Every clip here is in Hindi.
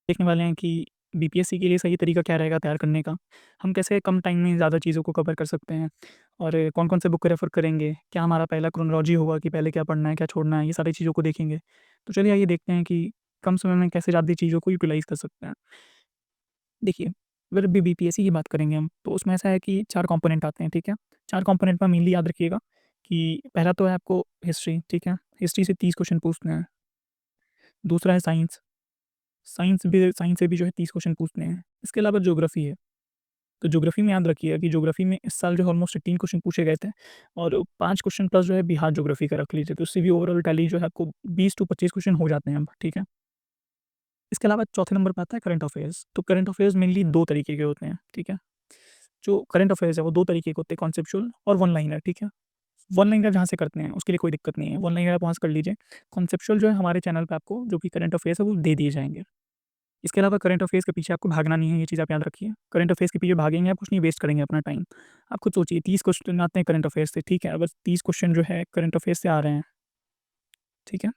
देखने वाले हैं कि बीपीएससी के लिए सही तरीका क्या रहेगा तैयार करने का। हम कैसे कम टाइम में ज़्यादा चीज़ों को कवर कर सकते हैं और कौन-कौन से बुक रेफ़र करेंगे? क्या हमारा पहला क्रोनोलॉजी होगा कि पहले क्या पढ़ना है, क्या छोड़ना है, ये सारी चीज़ों को देखेंगे। तो चलिए आइए देखते हैं कि कम समय में कैसे ज़्यादा चीज़ों को यूटिलाइज़ कर सकते हैं। देखिए, अगर बी बीपीएससी की बात करेंगे हम, तो उसमें ऐसा है कि 4 कंपोनेंट आते हैं, ठीक है? 4 कंपोनेंट में मेनली याद रखिएगा कि पहला तो है आपको हिस्ट्री, ठीक है? हिस्ट्री से 30 क्वेश्चन पूछने हैं। दूसरा है साइंस, साइंस से भी जो है 30 क्वेश्चन पूछने हैं। इसके अलावा ज्योग्राफ़ी है। तो ज्योग्राफ़ी में याद रखिएगा कि ज्योग्राफ़ी में इस साल जो है ऑलमोस्ट 18 क्वेश्चन पूछे गए थे और 5 क्वेश्चन प्लस जो है बिहार ज्योग्राफ़ी का रख लीजिए, तो उससे भी ओवरऑल टैली जो है आपको 20 टू 25 क्वेश्चन हो जाते हैं अब, ठीक है? इसके अलावा चौथे नंबर पे आता है करंट अफ़ेयर्स, तो करंट अफ़ेयर्स मेनली 2 तरीके के होते हैं, ठीक है? जो करंट अफ़ेयर्स है वो 2 तरीके के होते हैं, कॉन्सेप्चुअल और वन लाइनर, ठीक है? वन लाइनर जहाँ से करते हैं उसके लिए कोई दिक्कत नहीं है, वन लाइनर आप वहाँ से कर लीजिए। कॉन्सेप्चुअल जो है हमारे चैनल पे आपको जो भी करंट अफ़ेयर्स है वो दे दिए जाएँगे। इसके अलावा करंट अफ़ेयर्स के पीछे आपको भागना नहीं है, ये चीज़ आप याद रखिए। करंट अफ़ेयर्स के पीछे भागेंगे आप कुछ नहीं वेस्ट करेंगे अपना टाइम। आप खुद सोचिए 30 क्वेश्चन आते हैं करंट अफ़ेयर्स से, ठीक है? अगर 30 क्वेश्चन जो है करंट अफ़ेयर्स से आ रहे हैं, ठीक है?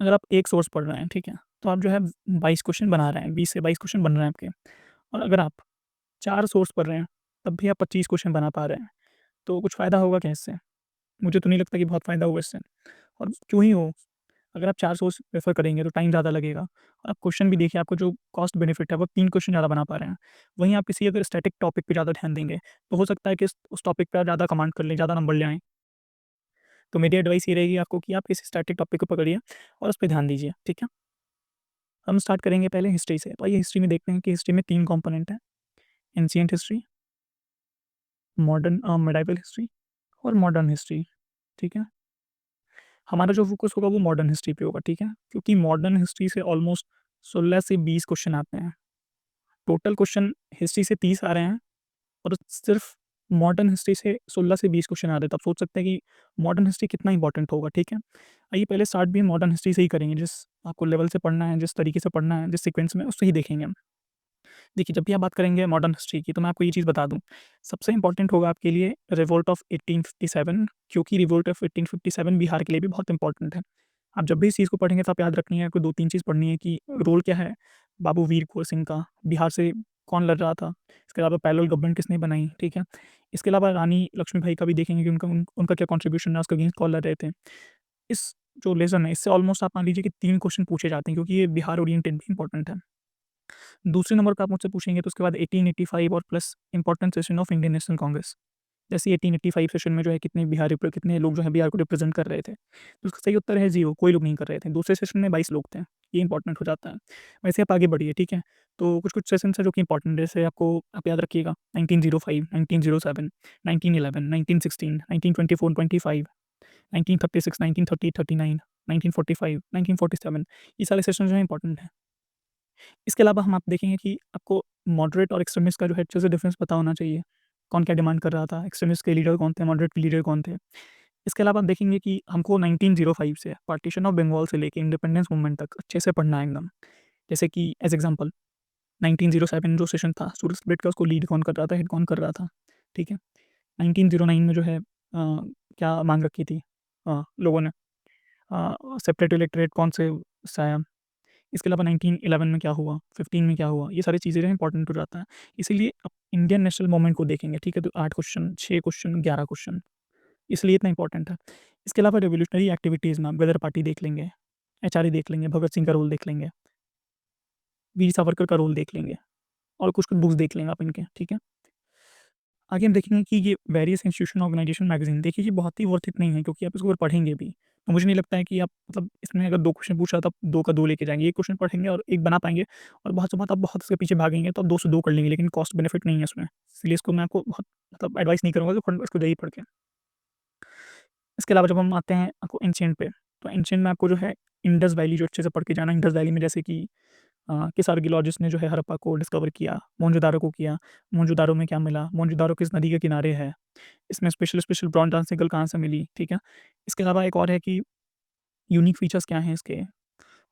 अगर आप एक सोर्स पढ़ रहे हैं, ठीक है? तो आप जो है 22 क्वेश्चन बना रहे हैं, 20 से 22 क्वेश्चन बन रहे हैं आपके और अगर आप 4 सोर्स पढ़ रहे हैं, तब भी आप 25 क्वेश्चन बना पा रहे हैं, तो कुछ फ़ायदा होगा क्या इससे? मुझे तो नहीं लगता कि बहुत फ़ायदा होगा इससे और क्यों ही हो, अगर आप 4 सोर्स रेफ़र करेंगे तो टाइम ज़्यादा लगेगा और आप क्वेश्चन भी देखिए आपको जो कॉस्ट बेनिफिट है वो 3 क्वेश्चन ज़्यादा बना पा रहे हैं। वहीं आप किसी अगर स्टैटिक टॉपिक पे ज़्यादा ध्यान देंगे, तो हो सकता है कि उस टॉपिक पे आप ज़्यादा कमांड कर लें, ज़्यादा नंबर ले आएँ। तो मेरी एडवाइस ये रहेगी आपको कि आप किसी स्टैटिक टॉपिक को पकड़िए और उस पे ध्यान दीजिए, ठीक है? हम स्टार्ट करेंगे पहले हिस्ट्री से। तो आइए हिस्ट्री में देखते हैं कि हिस्ट्री में 3 कंपोनेंट हैं, एंशिएंट हिस्ट्री, मिडाइवल हिस्ट्री और मॉडर्न हिस्ट्री, ठीक है? हमारा जो फ़ोकस होगा वो मॉडर्न हिस्ट्री पे होगा, ठीक है? क्योंकि मॉडर्न हिस्ट्री से ऑलमोस्ट 16 से 20 क्वेश्चन आते हैं। टोटल क्वेश्चन हिस्ट्री से 30 आ रहे हैं और सिर्फ़ मॉडर्न हिस्ट्री से 16 से 20 क्वेश्चन आ रहे हैं, तो आप सोच सकते हैं कि मॉडर्न हिस्ट्री कितना इम्पोर्टेंट होगा, ठीक है? आइए पहले स्टार्ट भी मॉडर्न हिस्ट्री से ही करेंगे, जिस आपको लेवल से पढ़ना है, जिस तरीके से पढ़ना है, जिस सीक्वेंस में, उससे ही देखेंगे हम। देखिए, जब भी आप बात करेंगे मॉडर्न हिस्ट्री की, तो मैं आपको ये चीज़ बता दूँ, सबसे इम्पोर्टेंट होगा आपके लिए रिवोल्ट ऑफ 1857 क्योंकि रिवोल्ट ऑफ 1857 बिहार के लिए भी बहुत इम्पोर्टेंट है। आप जब भी इस चीज़ को पढ़ेंगे तो आप याद रखनी है, आपको 2-3 चीज़ पढ़नी है कि रोल क्या है बाबू वीर कुँवर सिंह का, बिहार से कौन लड़ रहा था, इसके अलावा पैरेलल गवर्नमेंट किसने बनाई, ठीक है? इसके अलावा रानी लक्ष्मीबाई का भी देखेंगे कि उनका क्या कंट्रीब्यूशन रहा, उसके अगेंस्ट कौन लड़ रहे थे। इस जो लेसन है, इससे ऑलमोस्ट आप मान लीजिए कि 3 क्वेश्चन पूछे जाते हैं क्योंकि ये बिहार ओरिएंटेड भी इम्पोर्टेंट है। दूसरे नंबर पे आप मुझसे पूछेंगे तो उसके बाद 1885 और plus important session of Indian national Congress. जैसे 1885 सेशन में जो है कितने लोग जो है बिहार को रिप्रेजेंट कर रहे थे। तो उसका सही उत्तर है 0, कोई लोग नहीं कर रहे थे। दूसरे सेशन में 22 लोग थे। ये इम्पोर्टेंट हो जाता है। वैसे आप आगे बढ़िए, ठीक है? तो कुछ-कुछ सेशंस हैं जो कि इम्पोर्टेंट है, जैसे आपको आप याद रखिएगा 1905, 1907, 1911, 1916, 1924-25, 1936, 1938, 39, 1945, 1947 ये सारे सेशन जो हैं इम्पोर्टेंट हैं। इसके अलावा हम आप देखेंगे कि आपको मॉडरेट और एक्सट्रीमिस्ट का जो है अच्छे से डिफरेंस पता होना चाहिए। कौन क्या डिमांड कर रहा था, एक्सट्रीमिस्ट के लीडर कौन थे, मॉडरेट के लीडर कौन थे। इसके अलावा आप देखेंगे कि हमको 1905 से पार्टीशन ऑफ बंगाल से लेके इंडिपेंडेंस मूवमेंट तक अच्छे से पढ़ना है एकदम। जैसे कि एज़ एग्ज़ाम्पल 1907 जो सेशन था, सूरत स्प्लिट का उसको लीड कौन कर रहा था, हेड कौन कर रहा था, ठीक है। 1909 में जो है क्या माँग रखी थी लोगों ने सेपरेट इलेक्टोरेट कौन से से आया। इसके अलावा 1911 में क्या हुआ, 15 में क्या हुआ, ये सारी चीज़ें जो हैं इम्पोर्टेंट हो जाता है। इसीलिए आप इंडियन नेशनल मूवमेंट को देखेंगे, ठीक है? तो 8 क्वेश्चन, 6 क्वेश्चन, 11 क्वेश्चन, इसलिए इतना इम्पोर्टेंट है। इसके अलावा रिवॉल्यूशनरी एक्टिविटीज़ में आप गदर पार्टी देख लेंगे, एचआरए देख लेंगे, भगत सिंह का रोल देख लेंगे, वीर सावरकर का रोल देख लेंगे और कुछ-कुछ बुक्स देख लेंगे आप इनके, ठीक है? आगे हम देखेंगे कि ये वेरियस इंस्टीट्यूशन ऑर्गेनाइजेशन मैगज़ीन देखिए ये बहुत ही वर्थ इट नहीं है क्योंकि आप इसको अगर पढ़ेंगे भी, तो मुझे नहीं लगता है कि आप मतलब इसमें अगर 2 क्वेश्चन पूछ रहा था, आप 2 का 2 लेके जाएँगे। 1 क्वेश्चन पढ़ेंगे और 1 बना पाएँगे और बहुत से बात आप बहुत उसके पीछे भागेंगे तो आप 2 से 2 कर लेंगे, लेकिन कॉस्ट बेनिफिट नहीं है इसमें। इसलिए इसको मैं आपको बहुत मतलब एडवाइस नहीं करूँगा कि इसको जाइए पढ़ के। इसके अलावा जब हम आते हैं आपको एंशिएंट पे, तो एंशिएंट में आपको जो है इंडस वैली जो अच्छे से पढ़ के जाना है। इंडस वैली में जैसे कि किस आर्कियोलॉजिस्ट ने जो है हड़प्पा को डिस्कवर किया, मोहनजोदारो को किया, मोहनजोदारो में क्या मिला, मोहनजोदारो किस नदी के किनारे है, इसमें special special bronze dance single कहाँ से मिली, ठीक है? इसके अलावा एक और है कि यूनिक फीचर्स क्या हैं इसके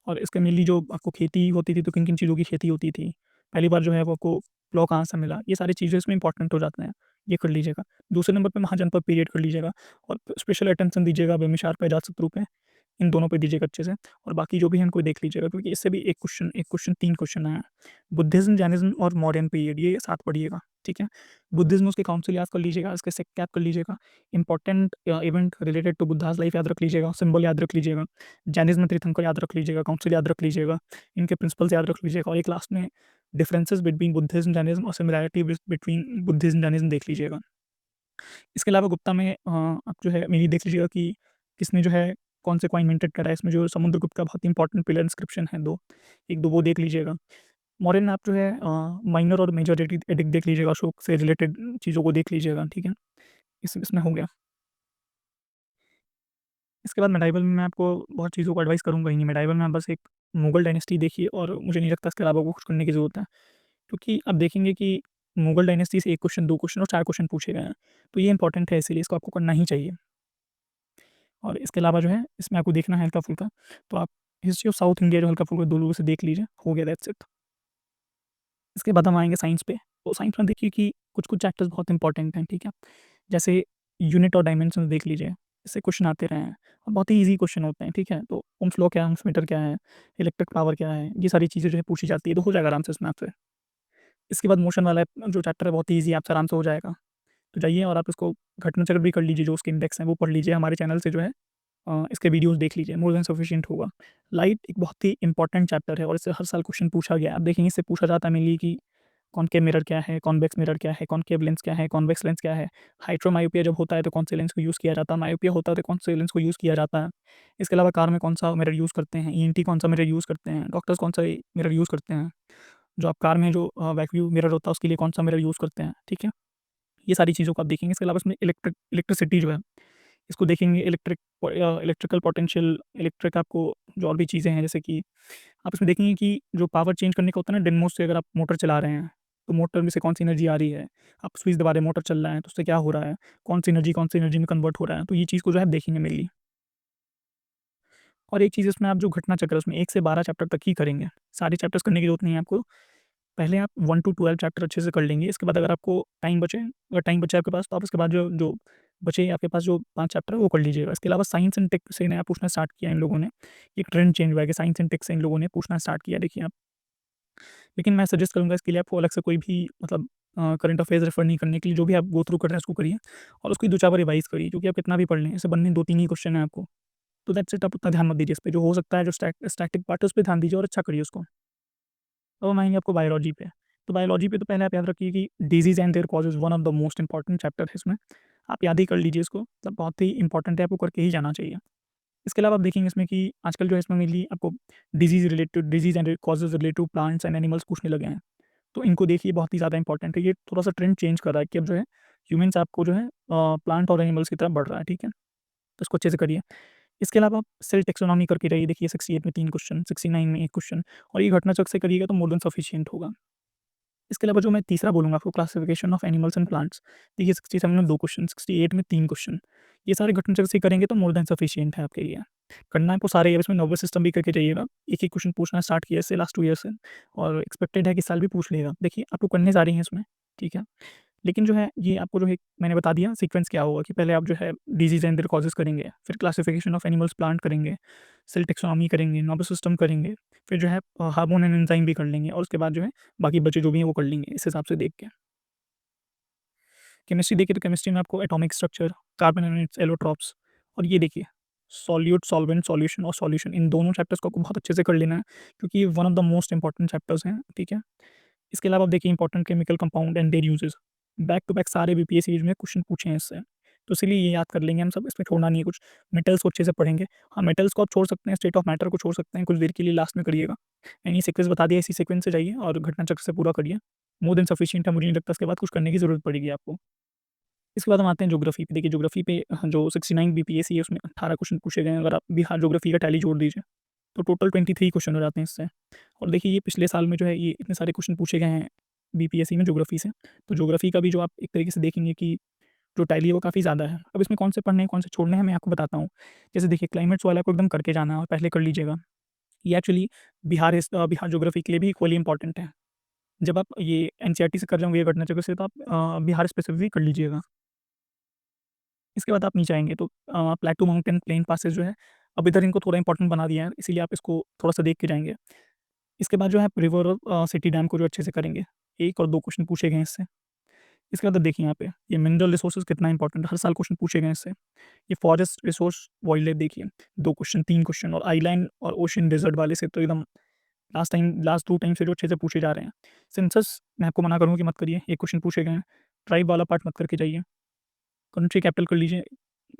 और इसके मेनली जो आपको खेती होती थी, तो किन-किन चीज़ों की खेती होती थी? पहली बार जो है वो आपको प्लॉ कहाँ से मिला? ये सारी चीज़ें इसमें इम्पोर्टेंट हो जाते हैं, ये कर लीजिएगा। दूसरे नंबर पे महाजनपद पीरियड कर लीजिएगा और स्पेशल अटेंशन दीजिएगा बिम्बिसार पे, अजातशत्रु पे। इन दोनों पे दीजिएगा अच्छे से, और बाकी जो भी है इनको देख लीजिएगा, क्योंकि इससे भी एक क्वेश्चन 3 क्वेश्चन आया है। बुद्धिज़्म, जैनिज़्म और मॉडर्न पीरियड, ये साथ पढ़िएगा, ठीक है? बुद्धिज़्म उसके काउंसिल याद कर लीजिएगा, इसके सेक्ट याद कर लीजिएगा, important event related to Buddha's life याद रख लीजिएगा, सिंबल याद रख लीजिएगा, जैनिज़्म में तीर्थंकर याद रख लीजिएगा, काउंसिल याद रख लीजिएगा, इनके प्रिंसिपल्स याद रख लीजिएगा, और एक लास्ट में डिफरेंसेस बिटवीन बुद्धिज़्म, जैनिज़्म और सिमिलैरिटी बिटवीन बुद्धिज़्म, जैनिज़्म देख लीजिएगा। इसके अलावा गुप्ता में आप जो है मेरी देख लीजिएगा कि किसने जो है कौन से कॉइन मिंटेड करा है, इसमें जो समुद्रगुप्त का बहुत इंपॉर्टेंट पिलर इंस्क्रिप्शन है 2, 1-2 वो देख लीजिएगा। मॉडर्न आप जो है माइनर और मेजर एडिक्ट देख लीजिएगा, अशोक से रिलेटेड चीज़ों को देख लीजिएगा, ठीक है? इसमें हो गया। इसके बाद मेडाइवल में मैं आपको बहुत चीज़ों को एडवाइस करूँगा ही नहीं, मेडाइवल में आप बस एक मुगल डायनेस्टी देखिए, और मुझे नहीं लगता इसके अलावा आपको कुछ करने की ज़रूरत है। क्योंकि आप देखेंगे कि मुगल डायनेस्टी से 1 क्वेश्चन, 2 क्वेश्चन और 4 क्वेश्चन पूछे गए हैं। तो ये इंपॉर्टेंट है, इसीलिए इसको आपको करना ही चाहिए। और इसके अलावा जो है इसमें आपको देखना है हल्का-फुल्का, तो आप हिस्ट्री ऑफ साउथ इंडिया जो हल्का-फुल्का 2 लोगों से देख लीजिए, हो गया, दैट्स इट। इसके बाद हम आएँगे साइंस पे। तो साइंस में देखिए कि कुछ-कुछ चैप्टर्स बहुत इंपॉर्टेंट हैं, ठीक है? जैसे यूनिट और डायमेंशंस देख लीजिए, इससे क्वेश्चन आते रहे हैं और बहुत ही ईज़ी क्वेश्चन होते हैं, ठीक है? तो ओम्स लॉ क्या है, ओम्स मीटर क्या है, इलेक्ट्रिक पावर क्या है, ये सारी चीज़ें जो है पूछी जाती है, तो हो जाएगा आराम से इसमें आपसे। इसके बाद मोशन वाला जो चैप्टर है बहुत ही ईज़ी है, आपसे आराम से हो जाएगा। तो जाइए और आप इसको घटना चक्र भी कर लीजिए, जो उसके इंडेक्स हैं वो पढ़ लीजिए, हमारे चैनल से जो है इसके वीडियोज़ देख लीजिए, मोर देन सफिशिएंट होगा। लाइट एक बहुत ही इंपॉर्टेंट चैप्टर है और इससे हर साल क्वेश्चन पूछा गया है। आप देखेंगे इससे पूछा जाता है मेनली कि कॉनकेव मिरर क्या है, कॉन्वेक्स मिरर क्या है, कॉनकेव लेंस क्या है, कॉन्वेक्स लेंस क्या है, हाइड्रोमायोपिया जब होता है तो कौन से लेंस को यूज़ किया जाता है, मायोपिया होता है तो कौन से लेंस को यूज़ किया जाता है। इसके अलावा कार में कौन-सा मिरर यूज़ करते हैं, ईएनटी कौन-सा मिरर यूज़ करते हैं, डॉक्टर्स कौन-सा मिरर यूज़ करते हैं, जो आप कार में जो वैक्यूम मिरर होता है उसके लिए कौन-सा मिरर यूज़ करते हैं, ठीक है? ये सारी चीज़ों को आप देखेंगे। इसके अलावा इसमें इलेक्ट्रिसिटी जो है, इसको देखेंगे, इलेक्ट्रिकल पोटेंशियल, इलेक्ट्रिक आपको जो और भी चीज़ें हैं, जैसे कि आप इसमें देखेंगे कि जो पावर चेंज करने का होता है ना, डिनमो से अगर आप मोटर चला रहे हैं, तो मोटर में से कौन-सी एनर्जी आ रही है, आप स्विच दबा रहे हैं, मोटर चल रहा है, तो उससे क्या हो रहा है, कौन-सी एनर्जी में कन्वर्ट हो रहा है, तो ये चीज़ को जो है आप देखेंगे मेनली। और एक चीज़ इसमें आप जो घटना चक्र है उसमें 1 से 12 चैप्टर तक ही करेंगे, सारे चैप्टर्स करने की ज़रूरत नहीं है आपको। पहले आप 1 टू 12 चैप्टर अच्छे से कर लेंगे, इसके बाद अगर आपको टाइम बचे, अगर टाइम बचे आपके पास, तो आप इसके बाद जो जो बचे आपके पास जो 5 चैप्टर है वो कर लीजिएगा। इसके अलावा साइंस एंड टेक से नया पूछना स्टार्ट किया इन लोगों ने, एक ट्रेंड चेंज हुआ है कि साइंस एंड टेक से इन लोगों ने पूछना स्टार्ट किया, देखिए आप। लेकिन मैं सजेस्ट करूँगा इसके लिए आपको अलग से कोई भी मतलब करंट अफेयर्स रेफर नहीं करने के लिए, जो भी आप गो थ्रू कर रहे हैं उसको करिए और उसकी 2-4 बार रिवाइज़ करिए, क्योंकि आप कितना भी पढ़ लें, इससे बनने 2-3 ही क्वेश्चन है आपको। तो दैट्स इट, आप उतना ध्यान मत दीजिए इस पे, जो हो सकता है, जो स्टैटिक पार्ट है उस पे ध्यान दीजिए और अच्छा करिए उसको। अब हम आएँगे आपको बायोलॉजी पे। तो बायोलॉजी पे तो पहले आप याद रखिए कि diseases and their causes one of the most important chapter है इसमें। आप याद ही कर लीजिए इसको, मतलब बहुत ही इम्पोर्टेंट है, आपको करके ही जाना चाहिए। इसके अलावा आप देखेंगे इसमें कि आजकल जो है इसमें मेनली आपको diseases and causes related to plants and animals पूछने लगे हैं। तो इनको देखिए, बहुत ही ज़्यादा इम्पोर्टेंट है। ये थोड़ा-सा ट्रेंड चेंज कर रहा है कि अब जो है ह्यूमन्स आपको जो है प्लांट और एनिमल्स की तरफ बढ़ रहा है, ठीक है? तो इसको अच्छे से करिए। इसके अलावा आप सेल टैक्सोनॉमी करके रहिए, देखिए 68 में 3 क्वेश्चन, 69 में 1 क्वेश्चन, और ये घटना चक्र से करिएगा तो मोर देन सफिशिएंट होगा। इसके अलावा जो मैं तीसरा बोलूँगा आपको, classification of animals and plants, देखिए 67 में 2 क्वेश्चन, 68 में 3 क्वेश्चन, ये सारे घटना चक्र से करेंगे तो मोर देन सफिशिएंट है आपके लिए। करना है आपको सारे, इसमें नर्वस सिस्टम भी करके जाइएगा, एक-एक क्वेश्चन पूछना स्टार्ट किया इससे लास्ट 2 ईयर से, और एक्सपेक्टेड है कि इस साल भी पूछ लेगा। देखिए आपको करने सारे हैं इसमें, ठीक है? लेकिन जो है ये आपको जो है मैंने बता दिया सीक्वेंस क्या होगा, कि पहले आप जो है डिजीज़ एंड देयर कॉजेज़ करेंगे, फिर क्लासिफिकेशन ऑफ एनिमल्स प्लांट करेंगे, सेल टैक्सोनॉमी करेंगे, नर्वस सिस्टम करेंगे, फिर जो है हार्मोन एंड एंजाइम भी कर लेंगे, और उसके बाद जो है बाकी बचे जो भी हैं वो कर लेंगे इस हिसाब से देख के। केमिस्ट्री देखिए तो केमिस्ट्री में आपको atomic structure, carbon and it's allotropes, और ये देखिए सॉल्यूट, सॉल्वेंट, सॉल्यूशन और सॉल्यूशन, इन दोनों चैप्टर्स को आपको बहुत अच्छे से कर लेना है, क्योंकि ये one of the most important chapters हैं, ठीक है? इसके अलावा आप देखिए important chemical compound and their uses, back to back सारे बीपीएस सीरीज में क्वेश्चन पूछे हैं इससे, तो इसीलिए ये याद कर लेंगे हम सब, इसमें छोड़ना नहीं है कुछ। मेटल्स को अच्छे से पढ़ेंगे। हाँ, मेटल्स को आप छोड़ सकते हैं, स्टेट ऑफ मैटर को छोड़ सकते हैं कुछ देर के लिए, लास्ट में करिएगा। मैंने ये सीक्वेंस बता दिया, इसी सीक्वेंस से जाइए और घटना चक्र से पूरा करिए, मोर देन सफिशिएंट है, मुझे नहीं लगता इसके बाद कुछ करने की ज़रूरत पड़ेगी आपको। इसके बाद हम आते हैं ज्योग्राफी पे। देखिए ज्योग्राफी पे जो 69 बीपीएससी है उसमें 18 क्वेश्चन पूछे गए हैं, अगर आप बिहार ज्योग्राफी का टैली जोड़ दीजिए तो टोटल 23 क्वेश्चन हो जाते हैं इससे। और देखिए ये पिछले साल में जो है ये इतने सारे क्वेश्चन पूछे गए हैं बीपीएससी में ज्योग्राफी से, तो ज्योग्राफी का भी जो आप एक तरीके से देखेंगे कि जो टैली है वो काफ़ी ज़्यादा है। अब इसमें कौन से पढ़ने हैं, कौन से छोड़ने हैं, मैं आपको बताता हूँ। जैसे देखिए क्लाइमेट्स वाला को एकदम करके जाना है और पहले कर लीजिएगा। ये एक्चुअली बिहार ज्योग्राफी के लिए भी इक्वली इंपॉर्टेंट है। जब आप ये एनसीईआरटी से कर रहे होंगे ये घटना चक्र से, तो आप बिहार स्पेसिफिक कर लीजिएगा। इसके बाद आप नीचे आएँगे तो प्लेटू माउंटेन प्लेन पासेस जो है अब इधर इनको थोड़ा इंपॉर्टेंट बना दिया है, इसीलिए आप इसको थोड़ा-सा देख के जाएँगे। इसके बाद जो है रिवर और सिटी डैम को जो अच्छे से करेंगे। 1 और 2 क्वेश्चन पूछे गए हैं इससे। इसके बाद देखिए यहाँ पे, ये मिनरल रिसोर्सेज़ कितना इंपॉर्टेंट है, हर साल क्वेश्चन पूछे गए हैं इससे। ये फॉरेस्ट रिसोर्स वाइल्ड लाइफ देखिए, 2 क्वेश्चन, 3 क्वेश्चन और आइलैंड और ओशन डेज़र्ट वाले से तो एकदम लास्ट 2 टाइम से जो अच्छे से पूछे जा रहे हैं। सेंसस मैं आपको मना करूँगा कि मत करिए, 1 क्वेश्चन पूछे गए हैं। ट्राइब वाला पार्ट मत करके जाइए। कंट्री कैपिटल कर लीजिए,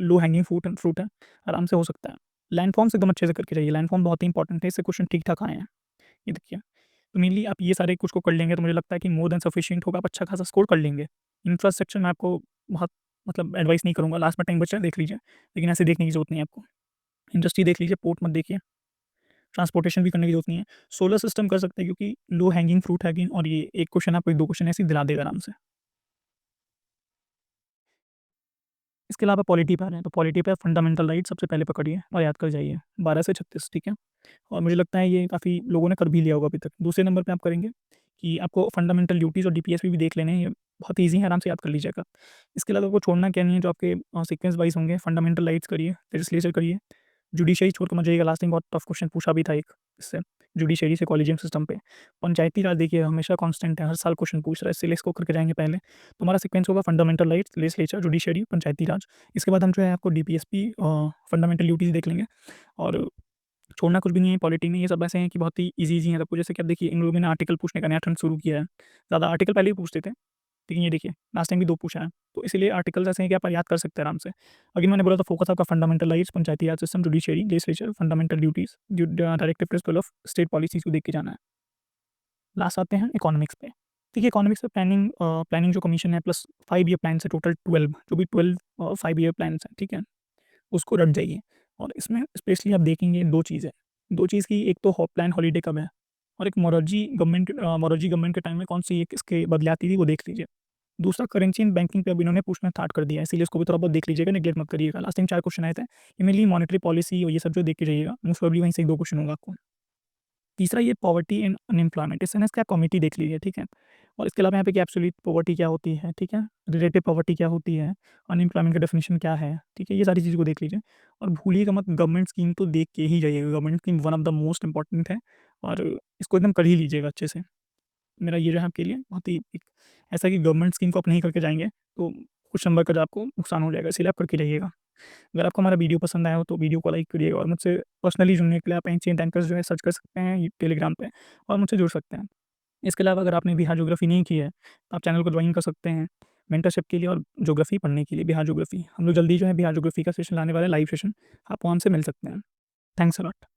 लो हैंगिंग फ्रूट है, आराम से हो सकता है। लैंडफॉर्म्स एकदम अच्छे से करके जाइए, लैंडफॉर्म बहुत ही इंपॉर्टेंट है, इससे क्वेश्चन ठीक-ठाक आए हैं। ये देखिए, तो मेनली आप ये सारे कुछ को कर लेंगे तो मुझे लगता है कि मोर देन सफिशिएंट होगा, आप अच्छा खासा स्कोर कर लेंगे। इंफ्रास्ट्रक्चर मैं आपको बहुत मतलब एडवाइस नहीं करूँगा, लास्ट में टाइम बचा है देख लीजिए, लेकिन ऐसे देखने की ज़रूरत नहीं है आपको। इंडस्ट्री देख लीजिए, पोर्ट मत देखिए, ट्रांसपोर्टेशन भी करने की ज़रूरत नहीं है। सोलर सिस्टम कर सकते हैं क्योंकि लो हैंगिंग फ्रूट है, और ये 1 क्वेश्चन आपको 2 क्वेश्चन ऐसे ही दिला देगा आराम से। इसके अलावा पॉलिटी पे आ रहे हैं, तो पॉलिटी पे फंडामेंटल राइट सबसे पहले पकड़िए और याद कर जाइए, 12 से 36, ठीक है? और मुझे लगता है ये काफ़ी लोगों ने कर भी लिया होगा अभी तक। दूसरे नंबर पे आप करेंगे कि आपको फंडामेंटल ड्यूटीज़ और डीपीएसपी भी देख लेने हैं, ये बहुत ईज़ी है, आराम से याद कर लीजिएगा। इसके अलावा आपको छोड़ना क्या नहीं है, जो आपके सीक्वेंस वाइज़ होंगे, फंडामेंटल राइट्स करिए, लेजिस्लेचर करिए, जुडिशरी छोड़ के मत जाइएगा, लास्ट टाइम बहुत टफ क्वेश्चन पूछा भी था एक इससे, जुडिशरी से कॉलेजियम सिस्टम पे। पंचायती राज देखिए हमेशा कांस्टेंट है, हर साल क्वेश्चन पूछ रहा है, इसलिए इसको करके जाएँगे पहले। तो हमारा सीक्वेंस होगा फंडामेंटल राइट्स, लेजिस्लेचर, जुडिशरी, पंचायती राज। इसके बाद हम जो है आपको डीपीएसपी फंडामेंटल ड्यूटीज़ देख लेंगे, और छोड़ना कुछ भी नहीं है पॉलिटी में, ये सब ऐसे हैं कि बहुत ही ईज़ी-ईज़ी हैं सबको। जैसे कि अब देखिए इन लोगों ने आर्टिकल पूछने का नया ट्रेंड शुरू किया है। ज़्यादा आर्टिकल पहले ही पूछते थे, लेकिन ये देखिए लास्ट टाइम भी 2 पूछा है। तो इसीलिए आर्टिकल्स ऐसे हैं कि आप याद कर सकते हैं आराम से। अगेन मैंने बोला था फोकस आपका fundamental rights, Panchayati Raj system, judiciary, legislature, fundamental duties, directive principle of state policies को देख के जाना है। लास्ट आते हैं इकोनॉमिक्स पे। देखिए इकोनॉमिक्स में प्लानिंग जो कमीशन है प्लस 5 ईयर प्लान्स है, टोटल 12 जो भी 12 5 ईयर प्लान्स हैं, ठीक है? उसको रट जाइए, और इसमें स्पेशली आप देखेंगे 2 चीज़ है। 2 चीज़ की, एक तो प्लान हॉलिडे कब है, और एक मोरारजी गवर्नमेंट के टाइम में कौन-सी एक इसके बदले आती थी वो देख लीजिए। दूसरा करेंसी एंड बैंकिंग पे अब इन्होंने पूछना स्टार्ट कर दिया है, इसीलिए इसको भी थोड़ा बहुत देख लीजिएगा, नेगलेक्ट मत करिएगा। लास्ट टाइम 4 क्वेश्चन आए थे, ये मेनली मॉनेटरी पॉलिसी और ये सब जो देख के जाइएगा, मोस्ट प्रोबेबली वहीं से 1-2 क्वेश्चन होगा आपको। तीसरा ये पॉवर्टी एंड अनएम्प्लॉयमेंट, इससे ना इसका कमिटी देख लीजिए, ठीक है? और इसके अलावा यहाँ पे कि एब्सोल्यूट पॉवर्टी क्या होती है, ठीक है? रिलेटिव पॉवर्टी क्या होती है, अनएम्प्लॉयमेंट का डेफिनिशन क्या है, ठीक है? ये सारी चीज़ों को देख लीजिए, और भूलिएगा मत, गवर्नमेंट स्कीम तो देख के ही जाइएगा, government scheme one of the most important है, और इसको एकदम कर ही लीजिएगा अच्छे से। मेरा ये जो है आपके लिए बहुत ही एक ऐसा है कि गवर्नमेंट स्कीम को आप नहीं करके जाएँगे, तो कुछ नंबर का जो आपको नुकसान हो जाएगा, इसीलिए आप करके जाइएगा। अगर आपको हमारा वीडियो पसंद आया हो तो वीडियो को लाइक करिएगा, और मुझसे पर्सनली जुड़ने के लिए आप एंशिएंट एंकर्स जो है सर्च कर सकते हैं टेलीग्राम पे, और मुझसे जुड़ सकते हैं। इसके अलावा अगर आपने बिहार ज्योग्राफी नहीं की है, तो आप चैनल को ज्वाइन कर सकते हैं मेंटरशिप के लिए और ज्योग्राफी पढ़ने के लिए, बिहार ज्योग्राफी। हम लोग जल्दी जो है बिहार ज्योग्राफी का सेशन लाने वाले हैं, लाइव सेशन, आप वहाँ हमसे मिल सकते हैं। Thanks a lot.